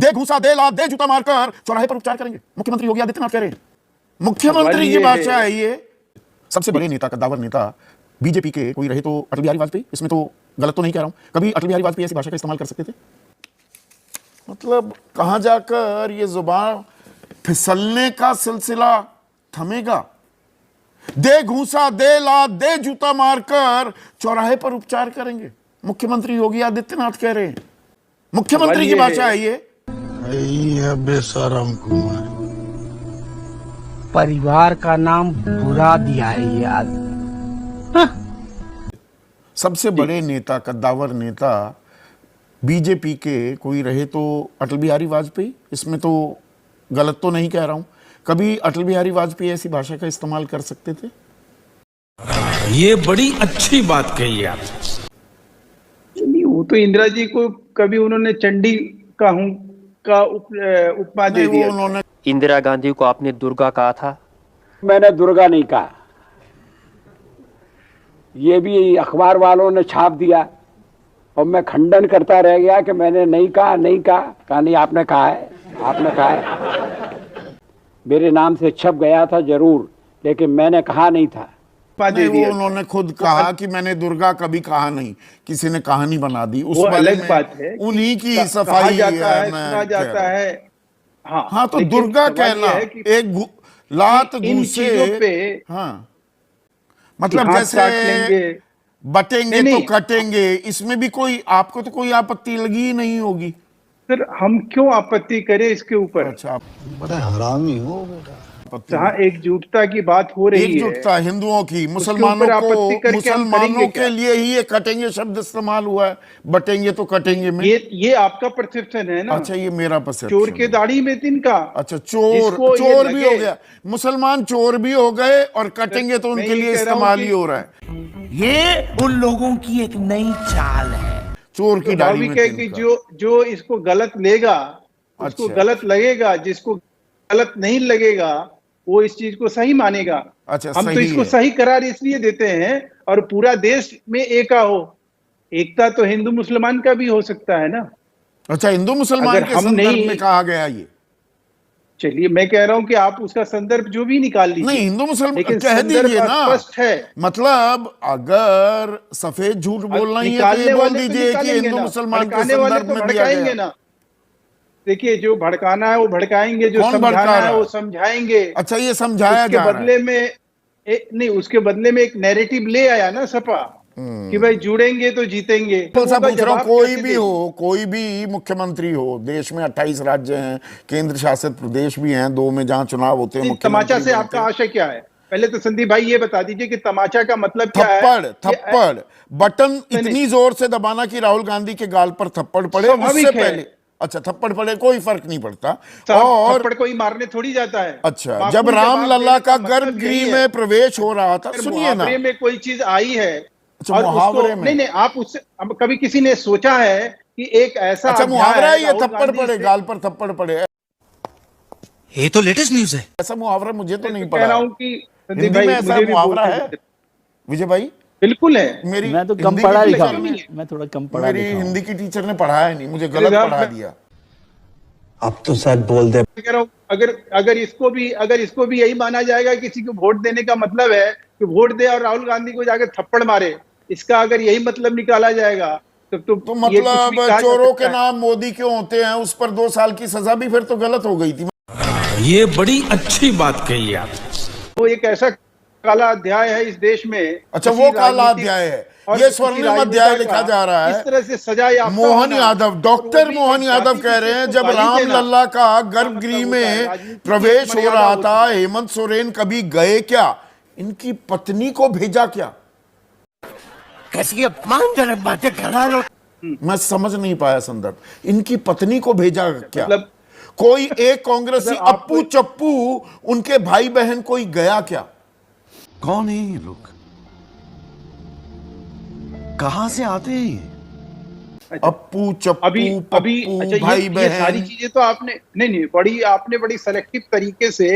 दे घूसा, दे लात, दे जूता मारकर चौराहे पर उपचार करेंगे, मुख्यमंत्री योगी आदित्यनाथ कह रहे हैं। मुख्यमंत्री की भाषा है ये। सबसे बड़े नेता, कद्दावर नेता बीजेपी के कोई रहे तो अटल बिहारी वाजपेयी। इसमें तो गलत तो नहीं कह रहा हूं। कभी अटल बिहारी वाजपेयी ऐसी भाषा का इस्तेमाल कर सकते थे? मतलब कहां जाकर ये जुबान फिसलने का सिलसिला थमेगा? दे घूसा, दे लात, दे जूता मारकर चौराहे पर उपचार करेंगे, मुख्यमंत्री योगी आदित्यनाथ कह रहे हैं। मुख्यमंत्री की भाषा है ये। बेशरम कुमार, परिवार का नाम बुरा दिया है ये आदमी। सबसे बड़े नेता, कद्दावर नेता बीजेपी के कोई रहे तो अटल बिहारी वाजपेयी। इसमें तो गलत तो नहीं कह रहा हूं। कभी अटल बिहारी वाजपेयी ऐसी भाषा का इस्तेमाल कर सकते थे? ये बड़ी अच्छी बात कही आप। नहीं, वो तो इंदिरा जी को कभी उन्होंने चंडी का उपमा दे दिया। उन्होंने इंदिरा गांधी को आपने दुर्गा कहा था। मैंने दुर्गा नहीं कहा, ये भी अखबार वालों ने छाप दिया और मैं खंडन करता रह गया कि मैंने नहीं कहा, नहीं कहा। कहा नहीं, आपने कहा है, आपने कहा है। मेरे नाम से छप गया था जरूर, लेकिन मैंने कहा नहीं था। नहीं, वो उन्होंने खुद कहा कि मैंने दुर्गा कभी कहा नहीं, किसी ने कहानी बना दी। उस अलग बात है, उन्हीं की सफाई सुना जाता है। हाँ, तो दुर्गा कहना एक लात घूसे पे, हाँ, मतलब जैसे बटेंगे तो कटेंगे, इसमें भी कोई आपको तो कोई आपत्ति लगी ही नहीं होगी। फिर हम क्यों आपत्ति करें इसके ऊपर? अच्छा, बड़ा हरामी हो बेटा। जहाँ एकजुटता की बात हो रही है, एकजुटता हिंदुओं की, मुसलमानों के लिए ही ये कटेंगे शब्द इस्तेमाल हुआ है। बटेंगे तो कटेंगे में ये आपका परसेप्शन है ना। अच्छा, ये मेरा परसेप्शन। चोर के दाढ़ी में तिनका। अच्छा, चोर भी हो गया, मुसलमान चोर भी हो गए और कटेंगे तो उनके लिए इस्तेमाल ही हो रहा है। ये उन लोगों की एक नई चाल है। चोर की दाढ़ी में कि जो इसको गलत लेगा उसको गलत लगेगा, जिसको गलत नहीं लगेगा वो इस चीज को सही मानेगा। अच्छा, हम तो इसको सही करार इसलिए देते हैं और पूरा देश में एका हो। एकता तो हिंदू मुसलमान का भी हो सकता है ना। अच्छा, हिंदू मुसलमान के संदर्भ में कहा गया ये। चलिए, मैं कह रहा हूं कि आप उसका संदर्भ जो भी निकाल लीजिए। नहीं, हिंदू मुसलमान कह दीजिए ना, स्पष्ट है। मतलब अगर सफेद झूठ बोलना ही है तो ये बोल दीजिए कि हिंदू मुसलमान के संदर्भ में दिया गया ना। देखिए, जो भड़काना है वो भड़काएंगे, जो समझाना है वो समझाएंगे। अच्छा, ये समझाया जा रहा है। बदले में नहीं, उसके बदले में एक नैरेटिव ले आया ना सपा कि भाई जुड़ेंगे तो जीतेंगे। पूछ रहा हूं, कोई भी मुख्यमंत्री हो, देश में 28 राज्य हैं, केंद्र शासित प्रदेश भी हैं, 2 में जहां चुनाव होते हैं। तमाचा से आपका आशय क्या है? पहले तो संदीप भाई ये बता दीजिए कि तमाचा का मतलब क्या है? थप्पड़ बटन इतनी जोर से दबाना कि राहुल गांधी के गाल पर थप्पड़ पड़े, उससे पहले। अच्छा, थप्पड़ पड़े कोई फर्क नहीं पड़ता। और थप्पड़ कोई मारने थोड़ी जाता है। अच्छा, जब रामलला का गर्भगृह में प्रवेश हो रहा था, सुनिए ना, में कोई चीज आई है। अच्छा, मुहावरे में नहीं, आप उससे कभी किसी ने सोचा है कि एक ऐसा, अच्छा, मुहावरा है ये, थप्पड़ पड़े, गाल पर थप्पड़ पड़े, ये तो लेटेस्ट न्यूज है। ऐसा मुहावरा मुझे तो नहीं पता। कह रहा हूं कि हिंदी में ऐसा मुहावरा है विजय भाई? बिल्कुल है। मैं तो कम पढ़ा लिखा हूं, मैं थोड़ा कम पढ़ा लिखा हूं। मेरी हिंदी की टीचर ने पढ़ाया नहीं, मुझे गलत पढ़ा दिया। अब तो सच बोल दे। कह रहा हूं, अगर इसको भी यही माना जाएगा किसी को वोट देने का मतलब है कि वोट दे और राहुल गांधी को जाकर थप्पड़ मारे, इसका अगर यही मतलब निकाला जाएगा तो मतलब चोरों के नाम मोदी क्यों होते हैं, उस पर 2 साल की सजा भी फिर तो गलत हो गई थी। ये बड़ी अच्छी बात कही आप। वो एक ऐसा काला अध्याय है इस देश में। अच्छा, वो काला अध्याय है, ये स्वर्णिम अध्याय लिखा जा रहा है। इस तरह से सजा मोहन यादव, डॉक्टर मोहन यादव कह रहे हैं, जब रामलला का गर्भगृह में प्रवेश हो रहा था, हेमंत सोरेन कभी गए क्या? इनकी पत्नी को भेजा क्या? कैसी अपमानजनक बातें कर रहा है। मैं समझ नहीं पाया संदर्भ। इनकी पत्नी को भेजा क्या? मतलब कोई एक कांग्रेसी अप्पू चप्पू, उनके भाई बहन कोई गया क्या? कौन है ये लोग? कहां से आते हैं? अप्पू चप्पू, अभी अच्छा, भाई ये बहन, सारी चीजें तो आपने आपने बड़ी सेलेक्टिव तरीके से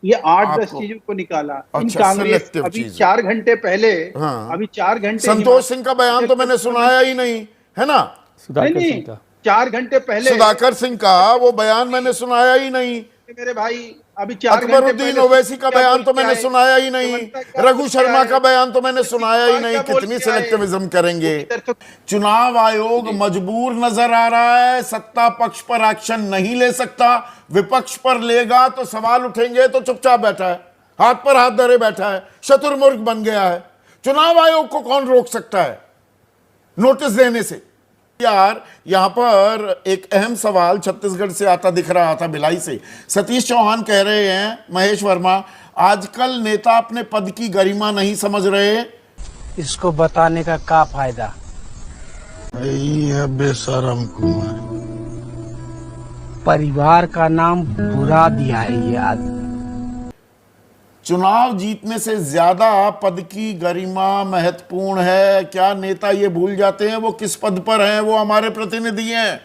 ये 8-10 चीजों को निकाला। अच्छा, कांग्रेस अभी 4 घंटे पहले, हाँ, अभी 4 घंटे संतोष सिंह का बयान तो मैंने सुनाया ही नहीं है ना। नहीं, 4 घंटे पहले सुधाकर सिंह का वो बयान मैंने सुनाया ही नहीं। मेरे भाई अभी 4 घंटे अकबरुद्दीन पहले ओवैसी का क्या बयान बोल तो के मैंने आए? सुनाया ही नहीं। हेमंत क्या रघु बोल के शर्मा आए? का बयान तो मैंने सुनाया ही क्या नहीं। बोल कितनी के आए? सिलेक्टिविज्म करेंगे। इधर तो चुनाव आयोग मजबूर नजर आ रहा है, सत्ता पक्ष पर एक्शन नहीं ले सकता, विपक्ष पर लेगा तो सवाल उठेंगे, तो चुपचाप बैठा है, हाथ पर हाथ धरे बैठा है, शतुरमुर्ग बन गया है। चुनाव आयोग को कौन रोक सकता है नोटिस देने से? यार यहां पर एक अहम सवाल छत्तीसगढ़ से आता दिख रहा था, भिलाई से। सतीश चौहान कह रहे हैं, महेश वर्मा, आजकल नेता अपने पद की गरिमा नहीं समझ रहे। इसको बताने का क्या फायदा? यही है बेशरम कुमार। परिवार का नाम बुरा दिया है ये आदमी। चुनाव जीतने से ज्यादा पद की गरिमा महत्वपूर्ण है। क्या नेता ये भूल जाते हैं वो किस पद पर हैं? वो हमारे प्रतिनिधि हैं।